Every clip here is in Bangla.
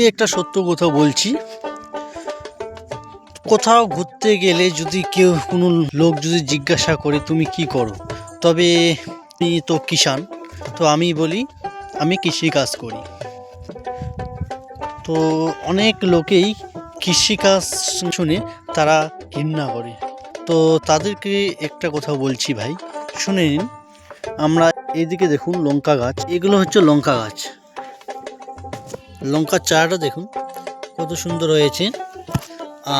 আজকে একটা সত্য কথা বলছি। কোথাও ঘুরতে গেলে যদি কেউ কোনো লোক যদি জিজ্ঞাসা করে তুমি কি করো, তবে আমি তো কিষান, তো আমি বলি আমি কৃষিকাজ করি। তো অনেক লোকেই কৃষিকাজ শুনে তারা ঘৃণা করে। তো তাদেরকে একটা কথা বলছি ভাই, শুনে নিন। আমরা এইদিকে দেখুন লঙ্কা গাছ, এগুলো হচ্ছে লঙ্কা গাছ। লঙ্কার চারাটা দেখুন কত সুন্দর হয়েছে।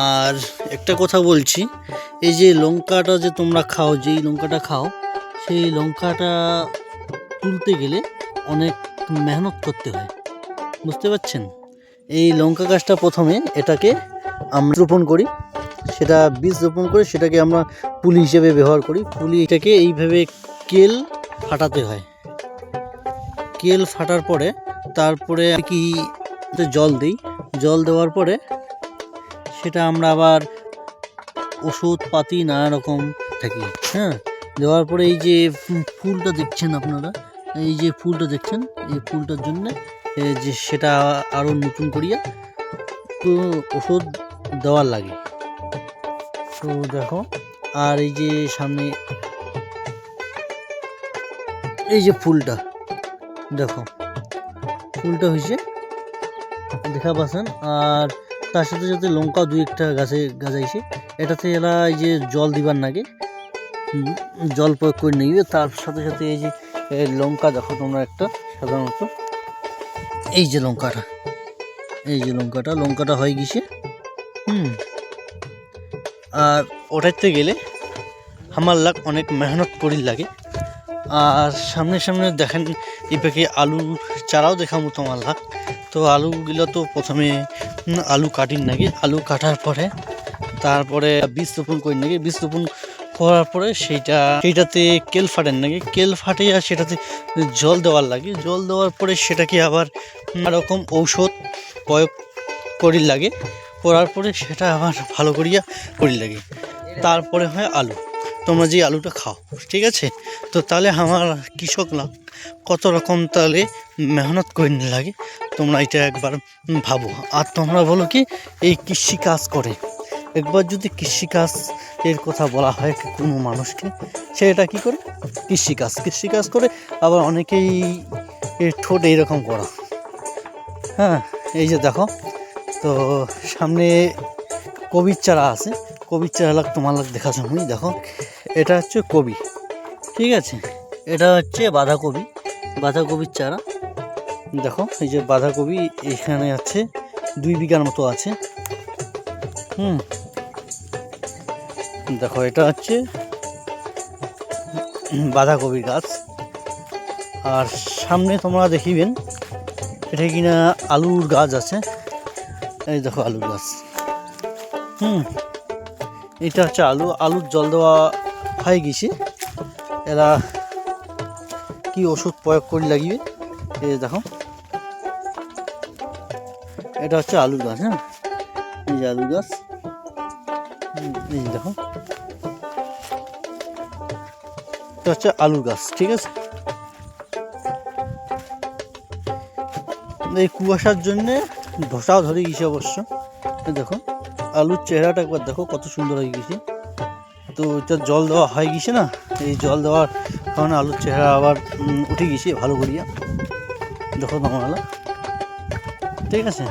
আর একটা কথা বলছি, এই যে লঙ্কাটা যে তোমরা খাও, যেই লঙ্কাটা খাও, সেই লঙ্কাটা তুলতে গেলে অনেক মেহনত করতে হয়, বুঝতে পারছেন? এই লঙ্কা গাছটা প্রথমে এটাকে আমরা রোপণ করি, সেটা বীজ রোপণ করে সেটাকে আমরা পুলি হিসেবে ব্যবহার করি। পুলি এটাকে এইভাবে কেল ফাটাতে হয়। কেল ফাটার পরে তারপরে কি জল দিই, জল দেওয়ার পরে সেটা আমরা আবার ওষুধ পাতি নানা রকম থাকি, হ্যাঁ। দেওয়ার পরে এই যে ফুলটা দেখছেন আপনারা, এই যে ফুলটা দেখছেন, এই ফুলটার জন্য যে সেটা আরও নতুন করিয়া তো ওষুধ দেওয়ার লাগে। তো দেখো, আর এই যে সামনে এই যে ফুলটা দেখো, ফুলটা হয়েছে, দেখা পাচ্ছেন। আর তার সাথে সাথে লঙ্কা দুই একটা গাছে গাছাইছে। এটাতে এরা এই যে জল দিবার নাগে জল প্রয়োগ করে নিবে। তার সাথে সাথে এই যে লঙ্কা দেখো তোমরা একটা, সাধারণত এই যে লঙ্কাটা, এই যে লঙ্কাটা হয়ে গেছে। আর ওটাতে গেলে আমার অনেক মেহনত করি লাগে। আর সামনে সামনে দেখেন এপাকে আলুর চারাও দেখাবো তোমার তো আলুগুলো তো প্রথমে আলু কাটির নাকি, আলু কাটার পরে তারপরে বীজ রোপণ করি নাকি, বীজ রোপণ করার পরে সেইটাতে কেল ফাটেন নাকি, কেল ফাটে আর সেটাতে জল দেওয়ার লাগে। জল দেওয়ার পরে সেটাকে আবার রকম ঔষধ প্রয়োগ করি লাগে, করার পরে সেটা আবার ভালো করিয়া করি লাগে। তারপরে হয় আলু, তোমরা যে আলুটা খাও, ঠিক আছে? তো তাহলে আমার কৃষকরা কত রকম তাহলে মেহনত করে লাগে, তোমরা এটা একবার ভাবো। আর তোমরা বলো কি এই কৃষিকাজ করে, একবার যদি কৃষিকাজ এর কথা বলা হয় কোনো মানুষকে, সেটা কি করে কৃষিকাজ করে। আবার অনেকেই ঠোঁট এইরকম করা, হ্যাঁ। এই যে দেখো, তো সামনে কবির চারা আছে, কবির চারা তোমার দেখা সময় দেখো, এটা হচ্ছে কবি, ঠিক আছে? এটা হচ্ছে বাঁধাকপির চারা। দেখো এই যে বাঁধাকপি এখানে আছে 2 বিঘার মতো আছে। দেখো এটা হচ্ছে বাঁধাকপির গাছ। আর সামনে তোমরা দেখিবেন এটা কিনা আলুর গাছ আছে। এই দেখো আলুর গাছ, এটা হচ্ছে আলুর জল দেওয়া হয়ে গেছে। এরা কি ওষুধ প্রয়োগ করে লাগিবে, এই দেখো এটা হচ্ছে আলুর গাছ, হ্যাঁ। এই যে আলুর গাছ, এই দেখো এটা হচ্ছে আলুর গাছ, ঠিক আছে? এই কুয়াশার জন্যে ধসাও ধরে গেছে অবশ্য। দেখো আলুর চেহারাটা একবার দেখো কত সুন্দর হয়ে গেছে। তো এটা জল দেওয়া হয়ে গেছে না, এই জল দেওয়ার কারণে আলুর চেহারা আবার উঠে গেছে ভালো করিয়া। দেখো তোমরা, ঠিক আছে?